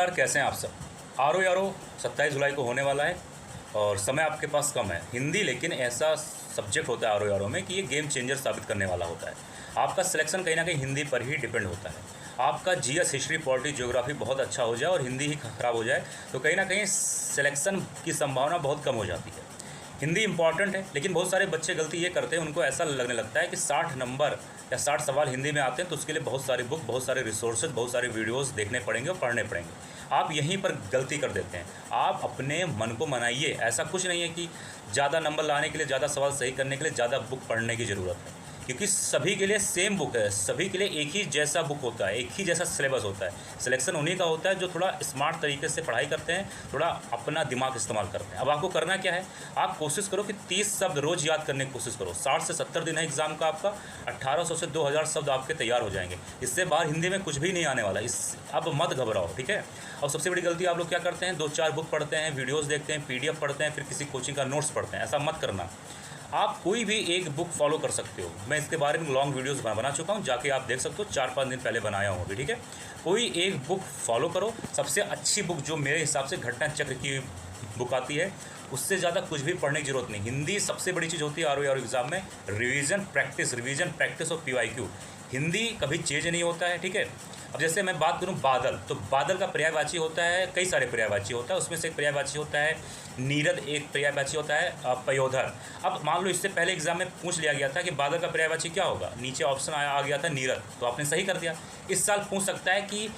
यार कैसे हैं आप सब। आरो 27 जुलाई को होने वाला है और समय आपके पास कम है। हिंदी लेकिन ऐसा सब्जेक्ट होता है आरो में कि ये गेम चेंजर साबित करने वाला होता है। आपका सिलेक्शन कहीं ना कहीं हिंदी पर ही डिपेंड होता है। आपका जीएस, हिस्ट्री, पॉलिटी, ज्योग्राफी बहुत अच्छा हो जाए और हिंदी ही ख़राब हो जाए तो कहीं ना कहीं सिलेक्शन की संभावना बहुत कम हो जाती है। हिंदी इंपॉर्टेंट है, लेकिन बहुत सारे बच्चे गलती ये करते हैं, उनको ऐसा लगने लगता है कि 60 नंबर या 60 सवाल हिंदी में आते हैं तो उसके लिए बहुत सारी बुक, बहुत सारे रिसोर्सेज, बहुत सारे वीडियोस देखने पड़ेंगे और पढ़ने पड़ेंगे। आप यहीं पर गलती कर देते हैं। आप अपने मन को मनाइए। ऐसा कुछ नहीं है कि ज़्यादा नंबर लाने के लिए, ज़्यादा सवाल सही करने के लिए ज़्यादा बुक पढ़ने की ज़रूरत है, क्योंकि सभी के लिए सेम बुक है, सभी के लिए एक ही जैसा बुक होता है, एक ही जैसा सिलेबस होता है। सिलेक्शन उन्हीं का होता है जो थोड़ा स्मार्ट तरीके से पढ़ाई करते हैं, थोड़ा अपना दिमाग इस्तेमाल करते हैं। अब आपको करना क्या है, आप कोशिश करो कि 30 शब्द रोज़ याद करने की कोशिश करो। 60 से 70 दिन है एग्ज़ाम का आपका, 1800 से 2000 शब्द आपके तैयार हो जाएंगे। इससे बाहर हिंदी में कुछ भी नहीं आने वाला। अब मत घबराओ, ठीक है। और सबसे बड़ी गलती आप लोग क्या करते हैं, 2-4 बुक पढ़ते हैं, वीडियोज़ देखते हैं, PDF पढ़ते हैं, फिर किसी कोचिंग का नोट्स पढ़ते हैं। ऐसा मत करना। आप कोई भी एक बुक फॉलो कर सकते हो। मैं इसके बारे में लॉन्ग वीडियोस बना चुका हूँ, जाके आप देख सकते हो। 4-5 दिन पहले बनाया हूँ अभी, ठीक है। कोई एक बुक फॉलो करो। सबसे अच्छी बुक जो मेरे हिसाब से घटना चक्र की बुक आती है, उससे ज़्यादा कुछ भी पढ़ने की जरूरत नहीं। हिंदी सबसे बड़ी चीज़ होती है आर एग्ज़ाम में, रिवीजन प्रैक्टिस और PYQ। हिंदी कभी चेंज नहीं होता है, ठीक है। अब जैसे मैं बात करूं बादल, तो बादल का पर्यायवाची होता है, कई सारे पर्यायवाची होता है। उसमें से एक पर्यायवाची होता है नीरद, एक पर्यायवाची होता है पयोधर। अब मान लो इससे पहले एग्जाम में पूछ लिया गया था कि बादल का पर्यायवाची क्या होगा, नीचे ऑप्शन आ गया था नीरद, तो आपने सही कर दिया। इस साल पूछ सकता है कि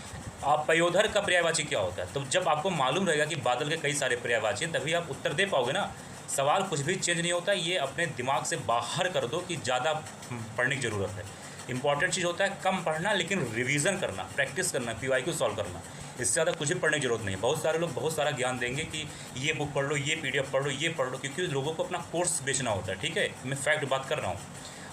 पयोधर का पर्यायवाची क्या होता है। तो जब आपको मालूम रहेगा कि बादल के कई सारे पर्यायवाची हैं, तभी आप उत्तर दे पाओगे ना। सवाल कुछ भी चेंज नहीं होता। ये अपने दिमाग से बाहर कर दो कि ज़्यादा पढ़ने की ज़रूरत है। इंपॉर्टेंट चीज़ होता है कम पढ़ना, लेकिन रिवीजन करना, प्रैक्टिस करना, PYQ सॉल्व करना। इससे ज़्यादा कुछ भी पढ़ने की जरूरत नहीं है। बहुत सारे लोग बहुत सारा ज्ञान देंगे कि ये बुक पढ़ लो, ये PDF पढ़ लो, ये पढ़ लो, क्योंकि लोगों को अपना कोर्स बेचना होता है, ठीक है। मैं फैक्ट बात कर रहा हूँ।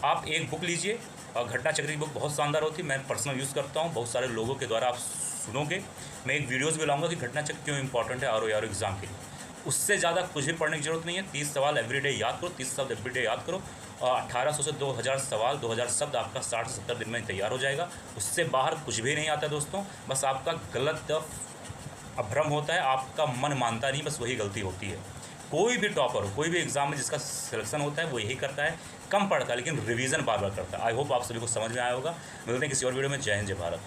आप एक बुक लीजिए, और घटना चक्र की बुक बहुत शानदार होती है, मैं पर्सनल यूज़ करता हूँ, बहुत सारे लोगों के द्वारा आप सुनोगे। मैं एक वीडियोज़ भी लाऊंगा कि घटना चक्र क्यों इंपॉर्टेंट है आर एग्ज़ाम के लिए। उससे ज़्यादा कुछ भी पढ़ने की जरूरत नहीं है। 30 सवाल एवरीडे याद करो, 30 शब्द एवरीडे याद करो, और 1800 से 2000 सवाल, 2000 शब्द आपका 60 से 70 दिन में तैयार हो जाएगा। उससे बाहर कुछ भी नहीं आता दोस्तों। बस आपका गलत अभ्रम होता है, आपका मन मानता नहीं, बस वही गलती होती है। कोई भी टॉपर हो, कोई भी एग्जाम में जिसका सिलेक्शन होता है वो यही करता है, कम पढ़ता है लेकिन रिवीजन बार बार करता है। आई होप आप सभी को समझ में आया होगा। मिलते हैं किसी और वीडियो में। जय हिंद, जय भारत।